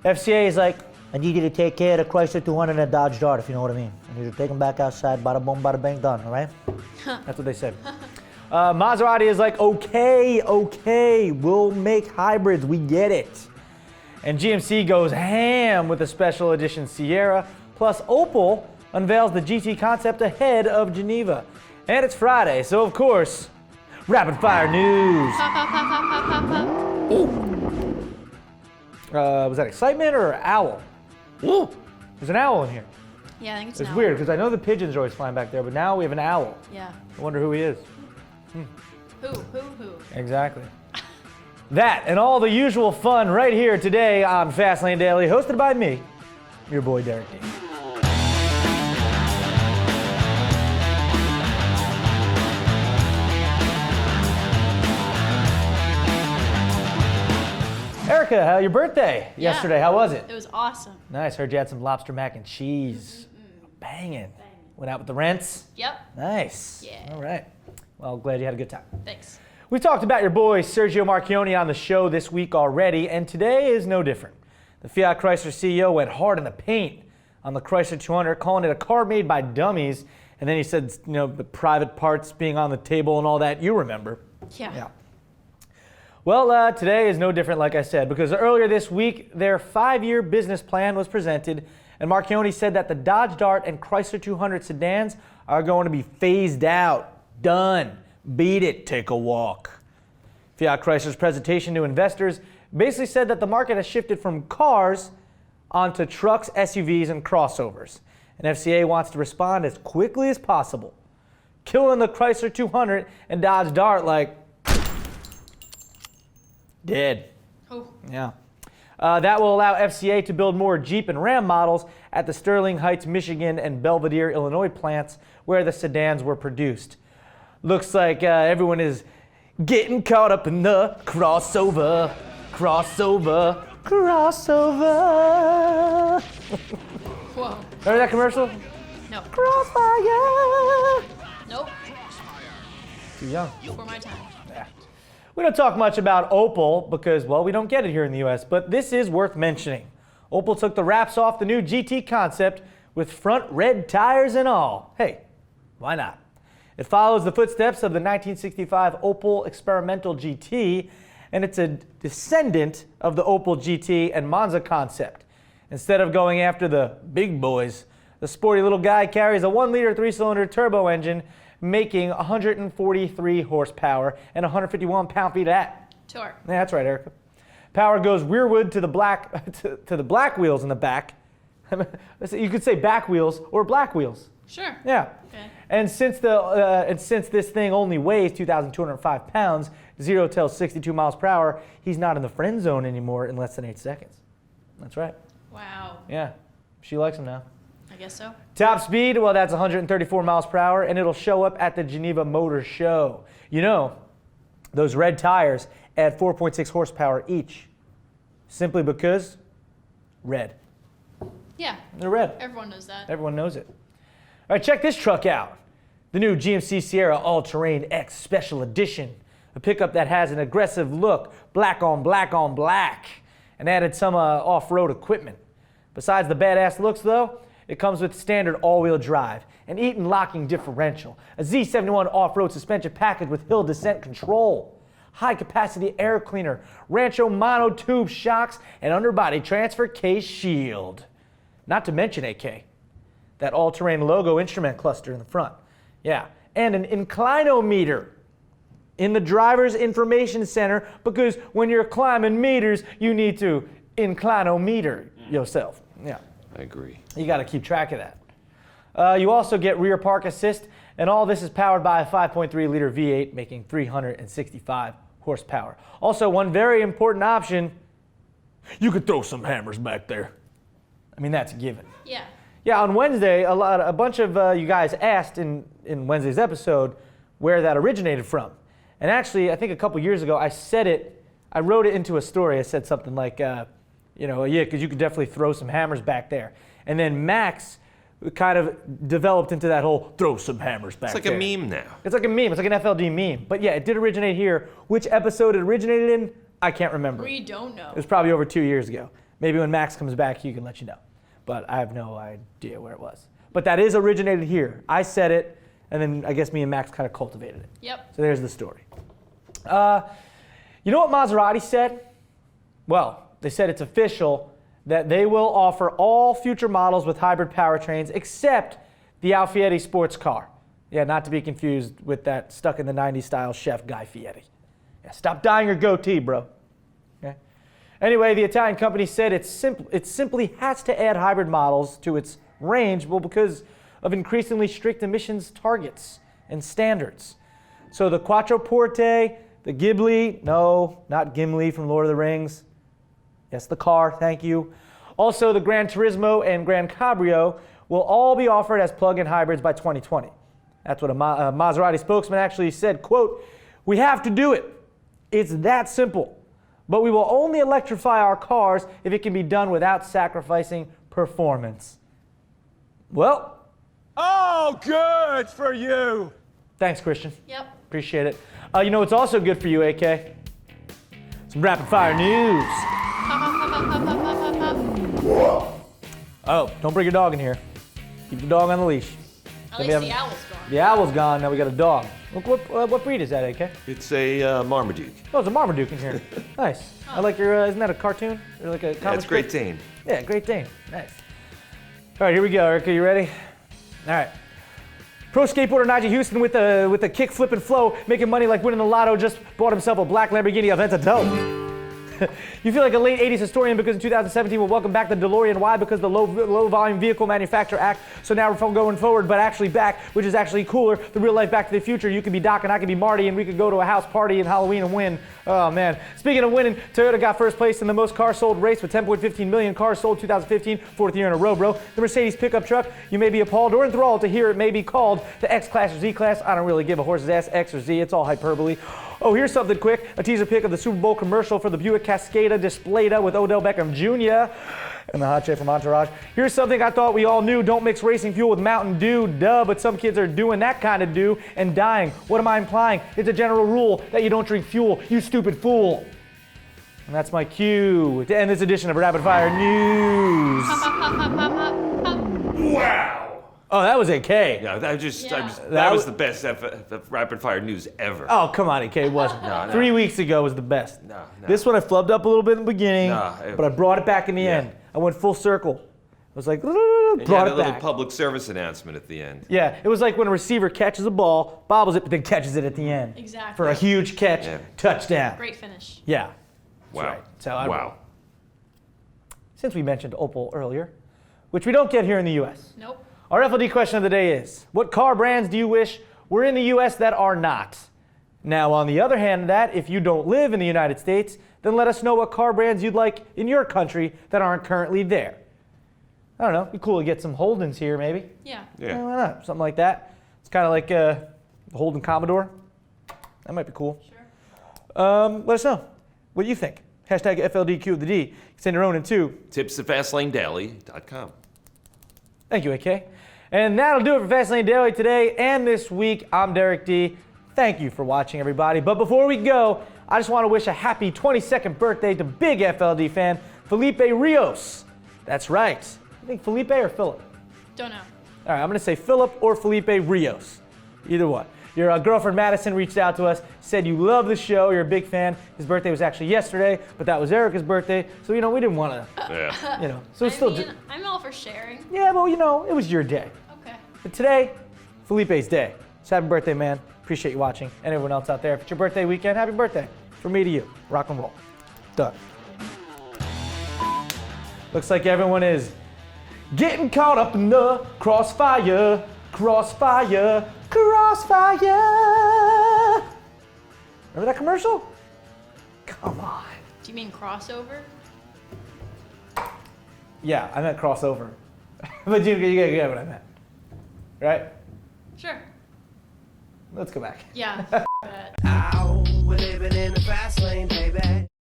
FCA is like, I need you to take care of the Chrysler 200 and the Dodge Dart, if you know what I mean. I need you to take them back outside, bada boom, bada bang, done, all right? That's what they said. Maserati is like, okay, we'll make hybrids, we get it. And GMC goes ham with a special edition Sierra, plus Opel unveils the GT concept ahead of Geneva. And it's Friday, so of course, rapid fire news. Was that excitement or owl? Ooh, there's an owl in here. Yeah, I think it's It's weird because I know the pigeons are always flying back there, but now we have an owl. Yeah. I wonder who he is. Who? Exactly. That and all the usual fun right here today on Fastlane Daily, hosted by me, your boy Derek D. Erica, your birthday yesterday. How was it? It was awesome. Nice. Heard you had some lobster mac and cheese. Banging. Went out with the rents. Yep. Nice. Yeah. All right. Well, glad you had a good time. Thanks. We talked about your boy Sergio Marchionne on the show this week already, and today is no different. The Fiat-Chrysler CEO went hard in the paint on the Chrysler 200, calling it a car made by dummies, and then he said, you know, the private parts being on the table and all that. You remember. Yeah. Well, today is no different, like I said, because earlier this week, their 5-year business plan was presented, and Marchionne said that the Dodge Dart and Chrysler 200 sedans are going to be phased out. Done. Beat it. Take a walk. Fiat Chrysler's presentation to investors basically said that the market has shifted from cars onto trucks, SUVs, and crossovers. And FCA wants to respond as quickly as possible, killing the Chrysler 200 and Dodge Dart like dead. Oh. Yeah. That will allow FCA to build more Jeep and Ram models at the Sterling Heights, Michigan and Belvidere, Illinois plants where the sedans were produced. Looks like everyone is getting caught up in the crossover. Whoa. Remember that commercial? No. Crossfire. Nope. Too young. Before my time. Yeah. We don't talk much about Opel because, well, we don't get it here in the US, but this is worth mentioning. Opel took the wraps off the new GT concept with front red tires and all. Hey, why not? It follows the footsteps of the 1965 Opel Experimental GT, and it's a descendant of the Opel GT and Monza concept. Instead of going after the big boys, the sporty little guy carries a 1-liter 3-cylinder turbo engine, making 143 horsepower and 151 pound-feet of that. Torque. Yeah, that's right, Erica. Power goes rearward to the black wheels in the back. You could say back wheels or black wheels. Sure. Yeah. Okay. And since this thing only weighs 2,205 pounds, 0 till 62 miles per hour, he's not in the friend zone anymore in less than 8 seconds. That's right. Wow. Yeah. She likes him now. I guess so. Top speed, well, that's 134 miles per hour, and it'll show up at the Geneva Motor Show. You know, those red tires add 4.6 horsepower each, simply because red. Yeah. They're red. Everyone knows that. Everyone knows it. All right, check this truck out. The new GMC Sierra All-Terrain X Special Edition. A pickup that has an aggressive look, black on black on black, and added some off-road equipment. Besides the badass looks, though, it comes with standard all-wheel drive, an Eaton locking differential, a Z71 off-road suspension package with hill descent control, high-capacity air cleaner, Rancho monotube shocks, and underbody transfer case shield. Not to mention, AK, that all-terrain logo instrument cluster in the front. Yeah, and an inclinometer in the driver's information center, because when you're climbing meters, you need to inclinometer yourself. Yeah. I agree. You got to keep track of that. You also get rear park assist, and all this is powered by a 5.3-liter V8, making 365 horsepower. Also, one very important option, you could throw some hammers back there. I mean, that's a given. Yeah. Yeah, on Wednesday, a bunch of you guys asked in Wednesday's episode where that originated from. And actually, I think a couple years ago, I wrote it into a story. I said something like, yeah, because you could definitely throw some hammers back there. And then Max kind of developed into that whole throw some hammers back there. It's like a meme now. It's like a meme. It's like an FLD meme. But yeah, it did originate here. Which episode it originated in, I can't remember. We don't know. It was probably over 2 years ago. Maybe when Max comes back, he can let you know. But I have no idea where it was. But that is originated here. I said it, and then I guess me and Max kind of cultivated it. Yep. So there's the story. You know what Maserati said? Well, they said it's official that they will offer all future models with hybrid powertrains except the Fiat sports car. Yeah, not to be confused with that stuck in the 90s style chef Guy Fieri. Yeah, stop dyeing your goatee, bro. Okay. Anyway, the Italian company said it simply has to add hybrid models to its range, well, because of increasingly strict emissions targets and standards. So the Quattroporte, the Ghibli, no, not Gimli from Lord of the Rings. Yes, the car, thank you. Also, the Gran Turismo and Gran Cabrio will all be offered as plug-in hybrids by 2020. That's what a Maserati spokesman actually said, quote, "We have to do it. It's that simple. But we will only electrify our cars if it can be done without sacrificing performance." Well. Oh, good for you. Thanks, Christian. Yep. Appreciate it. You know what's also good for you, AK? Some rapid fire news. Oh, don't bring your dog in here. Keep the dog on the leash. At least the owl's gone. The owl's gone, now we got a dog. Look, what breed is that, AK? It's a Marmaduke. Oh, it's a Marmaduke in here. Nice. I like your, isn't that a cartoon? Or like a comic That's Great strip? Dane. Yeah, Great Dane. Nice. All right, here we go, Erica. You ready? All right. Pro skateboarder Nigel Houston with a kick, flip, and flow, making money like winning the lotto, just bought himself a black Lamborghini Aventador. You feel like a late 80s historian because in 2017 we'll welcome back the DeLorean. Why? Because the Low Volume Vehicle Manufacturer Act. So now we're going forward, but actually back, which is actually cooler. The real life Back to the Future. You could be Doc and I could be Marty, and we could go to a house party in Halloween and win. Oh man. Speaking of winning, Toyota got first place in the most cars sold race with 10.15 million cars sold 2015, fourth year in a row, bro. The Mercedes pickup truck, you may be appalled or enthralled to hear it may be called the X-Class or Z-Class. I don't really give a horse's ass, X or Z. It's all hyperbole. Oh, here's something quick. A teaser pic of the Super Bowl commercial for the Buick Cascada Display-Da with Odell Beckham Jr. and the hot chick from Entourage. Here's something I thought we all knew. Don't mix racing fuel with Mountain Dew. Duh, but some kids are doing that kind of dew and dying. What am I implying? It's a general rule that you don't drink fuel, you stupid fool. And that's my cue to end this edition of Rapid Fire News. Wow. Oh, that was AK. Yeah, that That was the best rapid fire news ever. Oh, come on, AK. It wasn't. No. 3 weeks ago was the best. No. This one I flubbed up a little bit in the beginning, No, but I brought it back in the end. I went full circle. I was like, And you brought had it a little back. public service announcement at the end. Yeah, it was like when a receiver catches a ball, bobbles it, but then catches it at the end. Exactly. For a huge catch, Yeah. touchdown. Great finish. Yeah. Wow. Right. So I Wow. Since we mentioned Opel earlier, which we don't get here in the U.S., Nope. our FLD question of the day is, what car brands do you wish were in the U.S. that are not? Now, on the other hand, that if you don't live in the United States, then let us know what car brands you'd like in your country that aren't currently there. I don't know, it'd be cool to get some Holdens here, maybe. Yeah. Yeah, why not? Something like that. It's kind of like the Holden Commodore. That might be cool. Sure. Let us know. What do you think? Hashtag FLDQ of the D. You can send your own in too. Tips at FastlaneDaily.com. Thank you, AK. And that'll do it for Fastlane Daily today and this week. I'm Derek D. Thank you for watching, everybody. But before we go, I just want to wish a happy 22nd birthday to big FLD fan, Felipe Rios. That's right. You think Felipe or Philip? Don't know. All right, I'm going to say Philip or Felipe Rios. Either one. Your girlfriend Madison reached out to us, said you love the show, you're a big fan. His birthday was actually yesterday, but that was Erica's birthday, so we didn't want to, Yeah. so it's still. I'm all for sharing. Yeah, well, it was your day. Okay. But today, Felipe's day. So happy birthday, man. Appreciate you watching. And everyone else out there, if it's your birthday weekend, happy birthday. From me to you. Rock and roll. Done. Looks like everyone is getting caught up in the crossfire. Crossfire. Crossfire. Remember that commercial? Come on. Do you mean crossover? Yeah, I meant crossover. But you get what I meant. Right? Sure. Let's go back. Yeah.